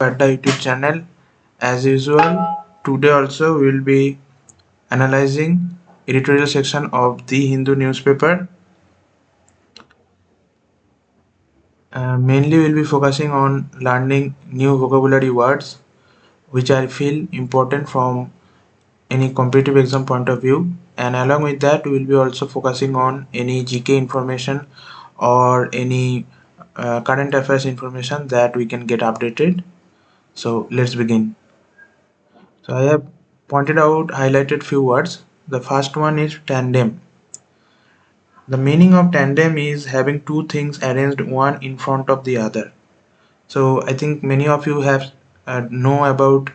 at the YouTube channel. As usual, today also we will be analyzing editorial section of the Hindu newspaper. Mainly we'll be focusing on learning new vocabulary words which I feel important from any competitive exam point of view, and along with that we will be also focusing on any GK information or any current affairs information that we can get updated. So let's begin. So I have highlighted few words. The first one is tandem. The meaning of tandem is having two things arranged one in front of the other. So I think many of you have know about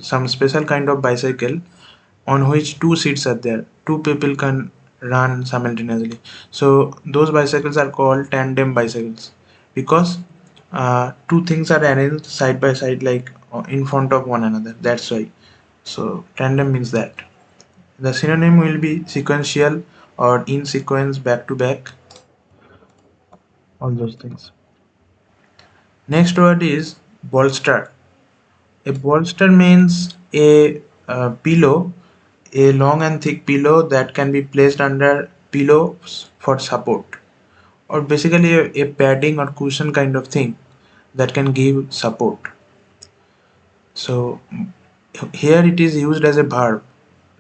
some special kind of bicycle on which two seats are there. Two people can run simultaneously. So those bicycles are called tandem bicycles because two things are arranged side by side, like in front of one another. That's why. So tandem means that. The synonym will be sequential or in sequence, back to back, all those things. Next word is bolster. A bolster means a pillow, a long and thick pillow that can be placed under pillows for support, or basically a padding or cushion kind of thing that can give support. So here it is used as a verb.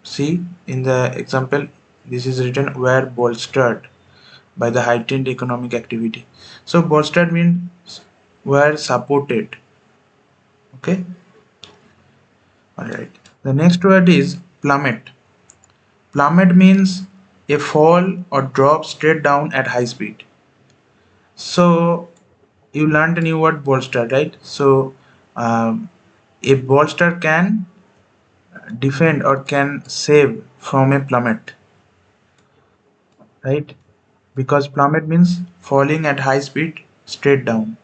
See in the example, this is written were bolstered by the heightened economic activity. So bolstered means were supported. Okay. Alright. The next word is plummet. Plummet means a fall or drop straight down at high speed. So you learned a new word bolster, right? So a bolster can defend or can save from a plummet, right? Because plummet means falling at high speed straight down.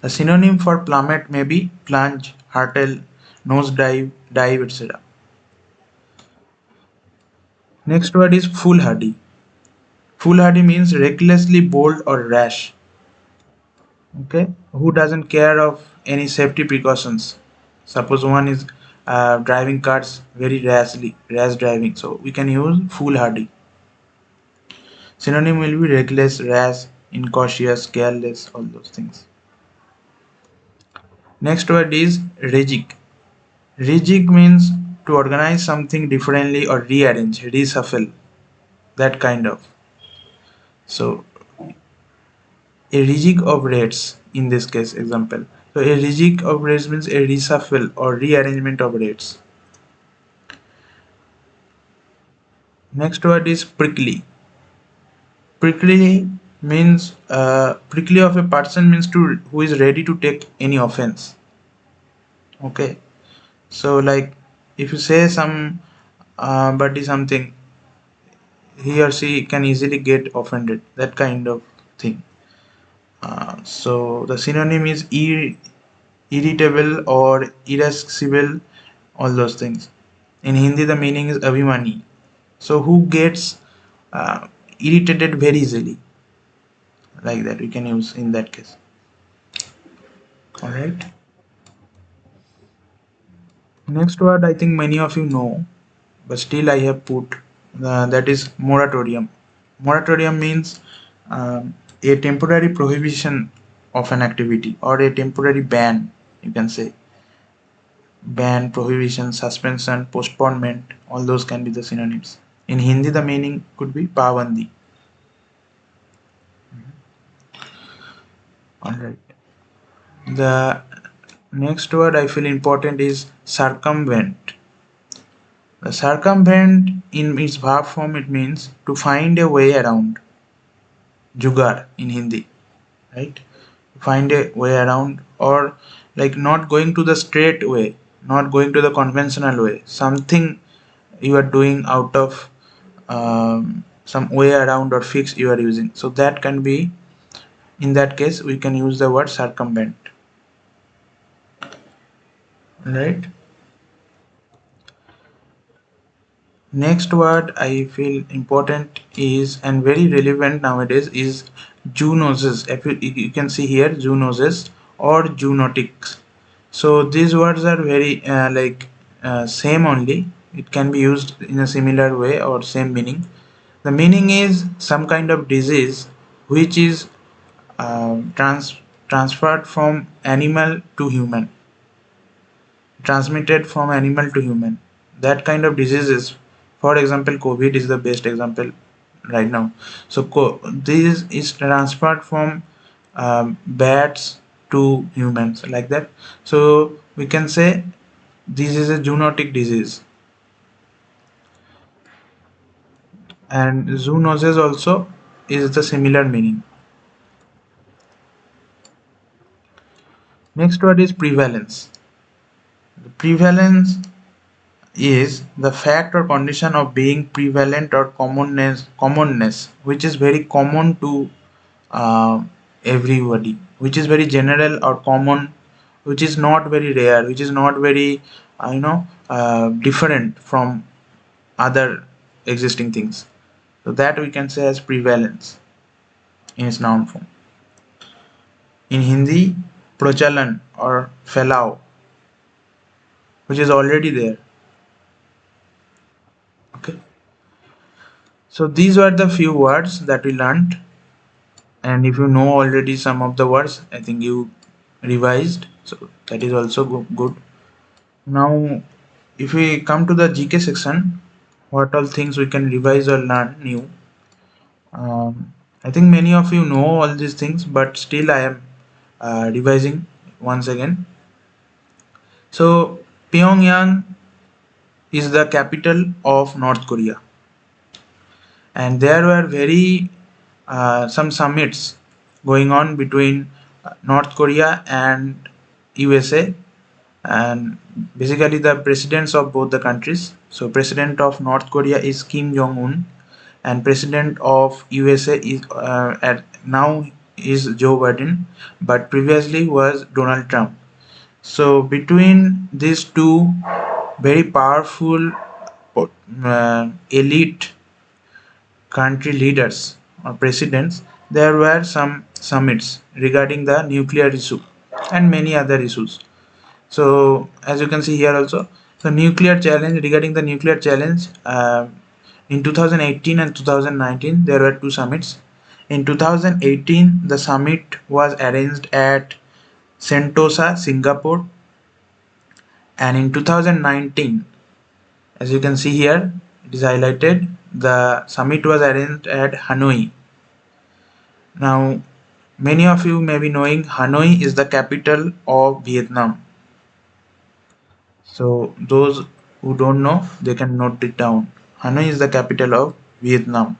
The synonym for plummet may be plunge, hurtle, nosedive, dive, etc. Next word is foolhardy. Foolhardy means recklessly bold or rash. Okay, who doesn't care of any safety precautions? Suppose one is driving cars very rash driving. So we can use foolhardy. Synonym will be reckless, rash, incautious, careless, all those things. Next word is rejig. Rejig means to organize something differently or rearrange, reshuffle, that kind of. So a rejig of rates in this case example. So a rejig of rates means a reshuffle or rearrangement of rates. Next word is prickly. Prickly means prickly of a person means to who is ready to take any offense. Okay, so like if you say some buddy something, he or she can easily get offended, that kind of thing. So the synonym is irritable or irascible, all those things. In Hindi the meaning is abhimani, so who gets irritated very easily, like that we can use in that case. All right, next word I think many of you know, but still I have put that is moratorium. Moratorium means a temporary prohibition of an activity or a temporary ban, you can say. Ban, prohibition, suspension, postponement, all those can be the synonyms. In Hindi the meaning could be pabandi. All right, the next word I feel important is circumvent. The circumvent in its verb form it means to find a way around, jugaad in Hindi, right? Find a way around, or like not going to the straight way, not going to the conventional way, something you are doing out of some way around or fix you are using. So that can be, in that case we can use the word circumvent, right? Next word I feel important is and very relevant nowadays is zoonoses. If you can see here, zoonoses or zoonotics. So these words are very same only. It can be used in a similar way or same meaning. The meaning is some kind of disease which is transferred from animal to human, transmitted from animal to human. That kind of diseases, for example, COVID is the best example right now. So this is transferred from bats to humans, like that. So we can say this is a zoonotic disease, and zoonosis also is the similar meaning. Next word is prevalence. The prevalence is the fact or condition of being prevalent or commonness, which is very common to uh, everybody, which is very general or common, which is not very rare, which is not very different from other existing things. So that we can say as prevalence in its noun form. In Hindi, prochalan or phailao, which is already there. Okay. So these were the few words that we learned, and if you know already some of the words, I think you revised, so that is also good. Now if we come to the GK section, what all things we can revise or learn new. I think many of you know all these things, but still I am revising once again. So Pyongyang is the capital of North Korea, and there were very some summits going on between North Korea and USA, and basically the presidents of both the countries. So president of North Korea is Kim Jong Un, and president of USA is at now is Joe Biden, but previously was Donald Trump. So between these two very powerful elite country leaders or presidents, there were some summits regarding the nuclear issue and many other issues. So as you can see here also, the nuclear challenge, regarding the nuclear challenge, in 2018 and 2019 there were two summits. In 2018 the summit was arranged at Sentosa, Singapore, and in 2019, as you can see here, it is highlighted, the summit was arranged at Hanoi. Now many of you may be knowing Hanoi is the capital of Vietnam. So those who don't know, they can note it down. Hanoi is the capital of Vietnam.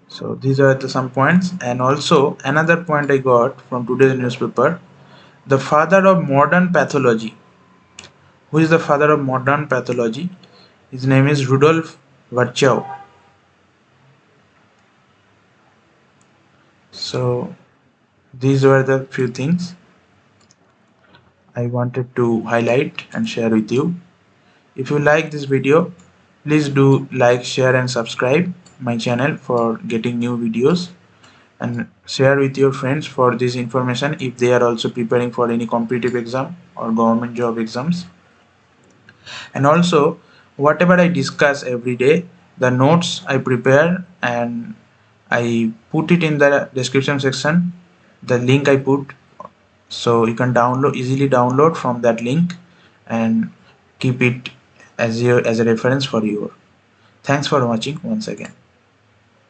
So these are some points, and also another point I got from today's newspaper, the father of modern pathology. Who is the father of modern pathology? His name is Rudolf Virchow. So these were the few things I wanted to highlight and share with you. If you like this video, please do like, share and subscribe my channel for getting new videos, and share with your friends for this information if they are also preparing for any competitive exam or government job exams. And also, whatever I discuss every day, the notes I prepare and I put it in the description section, the link I put, so you can easily download from that link and keep it as a reference for you. Thanks for watching once again.